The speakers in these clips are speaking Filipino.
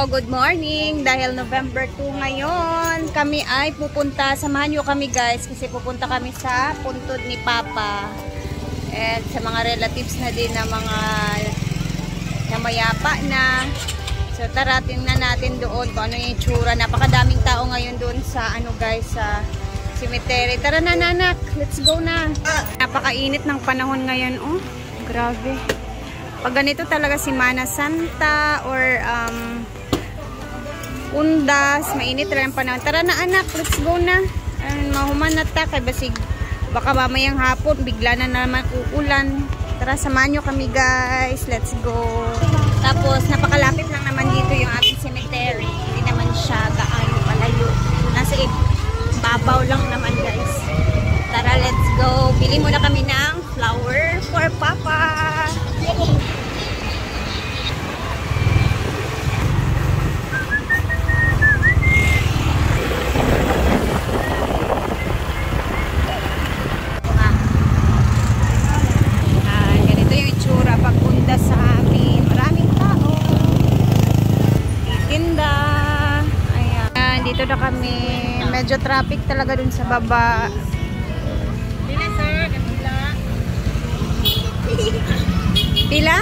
good morning. Dahil November 2 ngayon, kami ay pupunta, samahan nyo kami guys, kasi pupunta kami sa puntod ni Papa. And sa mga relatives na din na mga namayapa na. So tara, tingnan natin doon kung ano yung itsura. Napakadaming tao ngayon doon sa ano guys, sa cemetery. Tara na nanak, let's go na. Napakainit ng panahon ngayon. Oh, grabe. Pag ganito talaga si Mana Santa or undas, mainit rin ang panahon. Tara na anak, let's go na. Mahuman na ta, kay basig baka mamayang hapon, bigla na naman uulan. Tara, samahan nyo kami guys, let's go. Tapos, napakalapit lang naman dito yung ating cemetery. Hindi naman siya gaano palayo. Nasa babaw lang naman guys. Tara, let's go. Bili muna kami ng flower for Papa. Ganito yung itsura pagpunta sa amin. Maraming tao. Itinda. Ayan, dito na kami. Medyo traffic talaga dun sa baba. Pila sir, pila?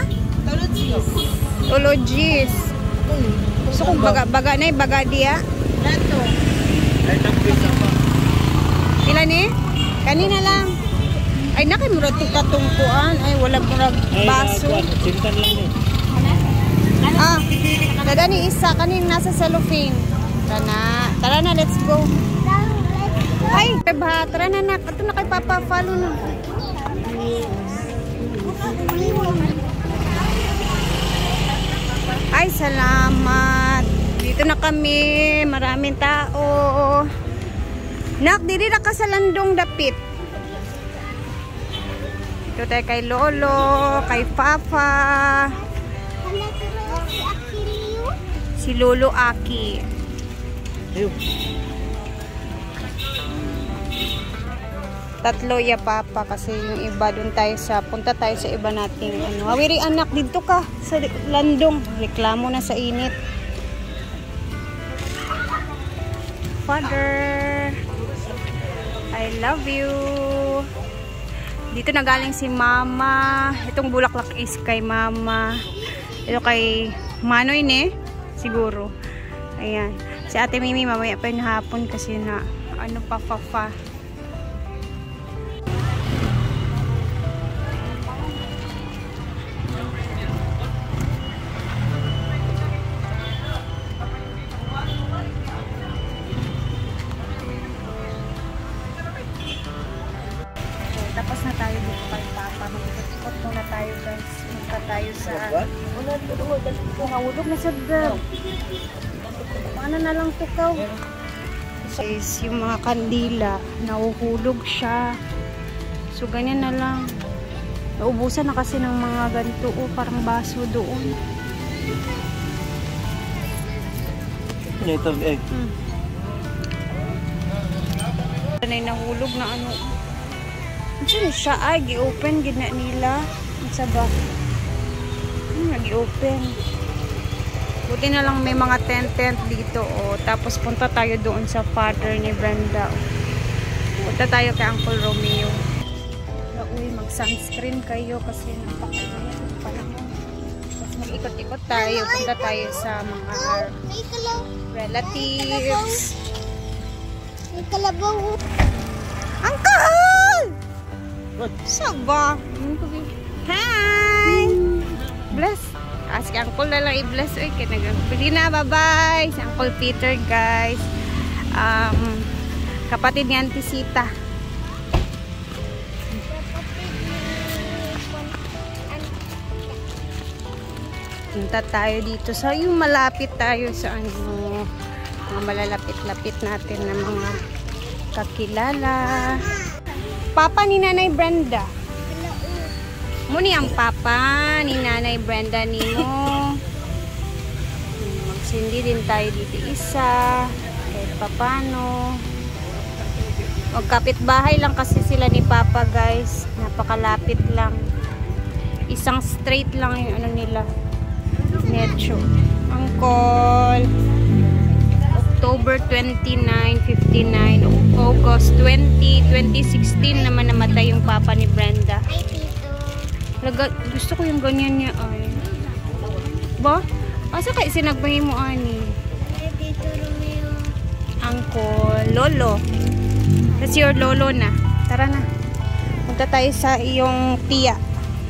Tulogis. Gusto kong baga na baga dia. Pila ni? Kanina lang. Ay nakay murag katungkuan. Ay wala murag baso. Dada ni isa kanin nasa cellophane. Tara na, let's go. Ay, tara na nak. Ito na kay Papa, follow na. Ay, salamat. Dito na kami. Maraming tao. Nak, diri na ka sa landong dapit. Dito tayo kay Lolo, kay Papa. Si Lolo Aki. Tatlo ya Papa kasi yung iba doon tayo sa punta tayo sa iba nating ano. Hawiri anak dito ka sa landong. Reklamo na sa init. Father, I love you. Dito na galing si Mama. Itong bulaklak is kay Mama. Ito kay Manoy ne siguro. Ayan. Si Ate Mimi mamaya pa yung hapon kasi na ano pa. Tapos na tayo dito kay Papa. Mag-ikot muna tayo guys. Punta tayo sa nahulog na sa girl. Paano na lang tukaw? Guys, yung mga kandila nahuhulog siya. So ganyan na lang. Naubusan na kasi ng mga ganito. Parang baso doon. Ito egg. Ay nahulog na ano. Diyan siya ay gi-open gid na nila. Sa ba? Nag-open. Buti na lang may mga tent dito. Tapos punta tayo doon sa father ni Brenda. Punta tayo kay Uncle Romeo. Uy, mag-sunscreen kayo kasi napakainit ng panahon. Tapos mag-ikot-ikot tayo. Punta tayo sa mga relatives. May kalabaw. Uncle! Saba? Hi! Bless. Si Uncle na lang i-bless. Uy, pwede na, bye-bye. Si Uncle Peter, guys. Kapatid ni Auntie Sita. Punta tayo dito. So, yung malapit tayo sa ano, mga malalapit-lapit natin na mga kakilala. Papa ni Nanay Brenda. Muni ang papa ni Nanay Brenda nimo. Magsindi din tayo dito isa. Kahit papano. Magkapit bahay lang kasi sila ni Papa guys. Napakalapit lang. Isang straight lang yung ano nila. Medyo. Uncle. October 29, 59, August 20, 2016 naman namatay yung papa ni Brenda. Ay, tito. Gusto ko yung ganyan niya ay. Ba? Asa kayo sinagbahin mo ani? Ay, tito Romeo. Uncle, lolo. That's your lolo na. Tara na. Punta tayo sa iyong tiya.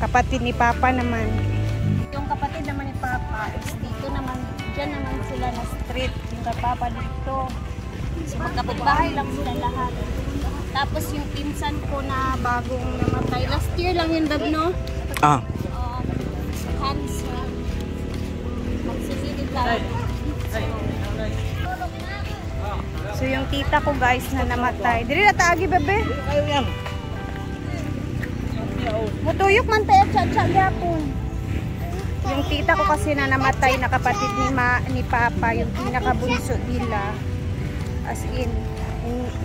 Kapatid ni papa naman. Yung kapatid naman ni papa is dito naman. Diyan naman sila na street. Yung kay papa dito. So magkapit-bahay lang sila lahat. Tapos yung pinsan ko na bagong namatay. Last year lang yun, Dab, no? Cancer. Magsisilid lang. So yung tita ko guys na namatay. Dili na taagi, bebe. Mutuyok man tayo, tsa-tsa gapon. Yung tita ko kasi na namatay na kapatid ni papa, yung pinakabunso nila. As in,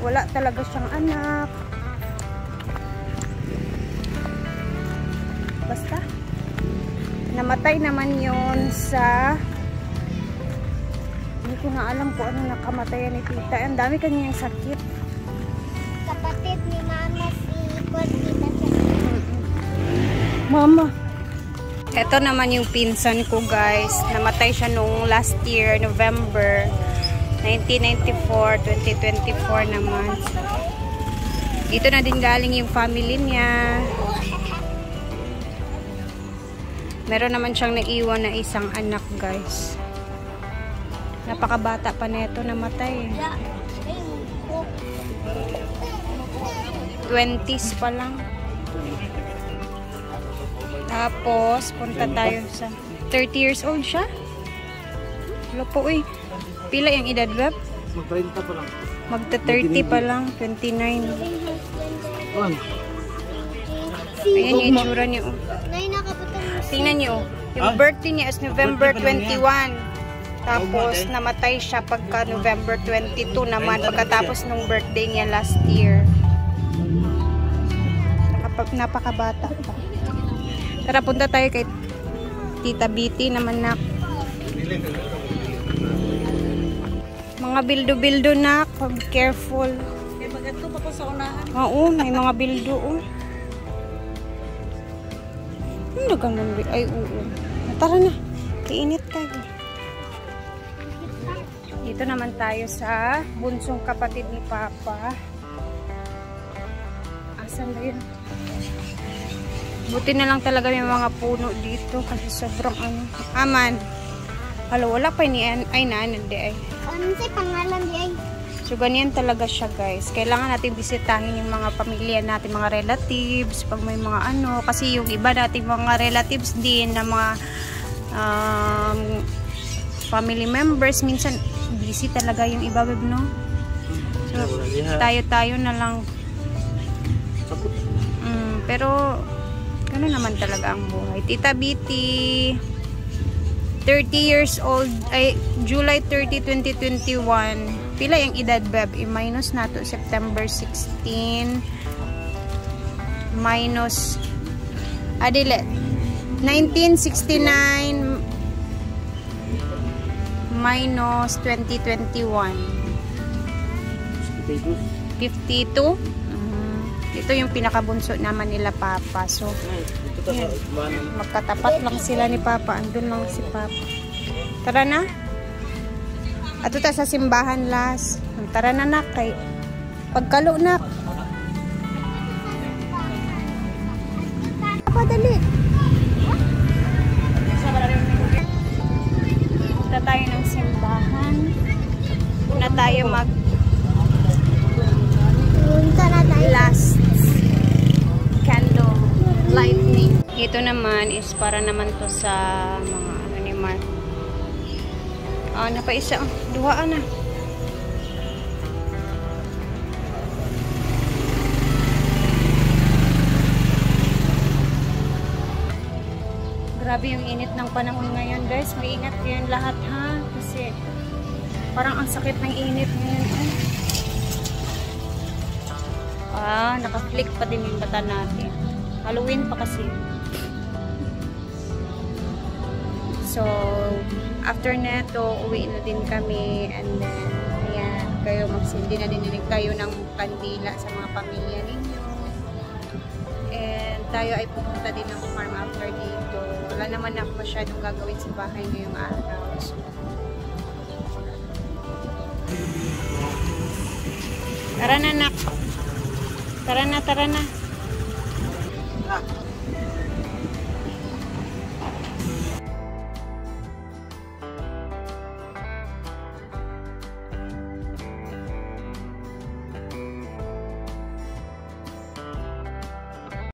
wala talaga siyang anak. Basta. Namatay naman yun sa... Hindi ko na alam kung ano nakamatayan ni tita. Ang dami kanyang sakit. Kapatid ni mama si Cortita siya. Mama. Ito naman yung pinsan ko guys. Namatay siya nung last year, November 1994, 2024 naman. Dito na din galing yung family niya. Meron naman siyang naiwan na isang anak guys. Napakabata pa nito namatay. 20s pa lang. Tapos, punta tayo sa 30 years old siya. Wala po eh. Pila yung edad, Web? Mag-30 pa lang. Magta-30 pa lang. 29. Ayan yung itsura niyo. Nay, nakaputang mo. Tingnan niyo. Yung birthday niya is November 21. Tapos, namatay siya pagka November 22 naman. Pagkatapos nung birthday niya last year. Napakabata pa. Tara, punta tayo kay Tita Biti naman na. Mga bildo-bildo na. Be careful. May magato pa ko sa unahan. Oo, may mga bildo. Ano ganun? Ay, oo. Tara na. Kainit kayo. Dito naman tayo sa bunsong kapatid ni Papa. Asan ba yun? Buti na lang talaga may mga puno dito kasi sobrang ano. Aman. Halo, wala pa ni ay naanan di ay. Ano sa pangalan di ay? So, ganyan talaga siya guys. Kailangan natin bisitahin yung mga pamilya natin, mga relatives, pag may mga ano. Kasi yung iba nating mga relatives din na mga family members, minsan busy talaga yung iba, no? So, tayo-tayo na lang. Pero, gano'n naman talaga ang buhay. Tita Biti, 30 years old, ay, July 30, 2021. Pila yung edad, Beb? I-minus na to, September 16. Minus, adile, 1969 minus 2021. 52? Ito yung pinakabunso naman nila Papa. So, yan. Magkatapat lang sila ni Papa. Andun lang si Papa. Tara na. Ato ta sa simbahan las. Tara na nak. Kay pagkalo nak. Papa dali. Punta tayo ng simbahan. Punta tayo mag last candle lightning. Ito naman is para naman to sa mga ano ni Mark. Napaisa. Duhaan na. Grabe yung init ng panahon ngayon guys. Maingat yun lahat ha. Kasi parang ang sakit ng init ngayon. Naka-flick pa din yung mata natin. Halloween pa kasi. So, after neto, uwi na din kami. And then, ayan. kayo magsindi na din kayo ng kandila sa mga pamilya ninyo. And tayo ay pupunta din ng farm after dito. Wala naman ako masyadong gagawin sa bahay ngayong araw. So, tara na, nak. Tara na, tara na.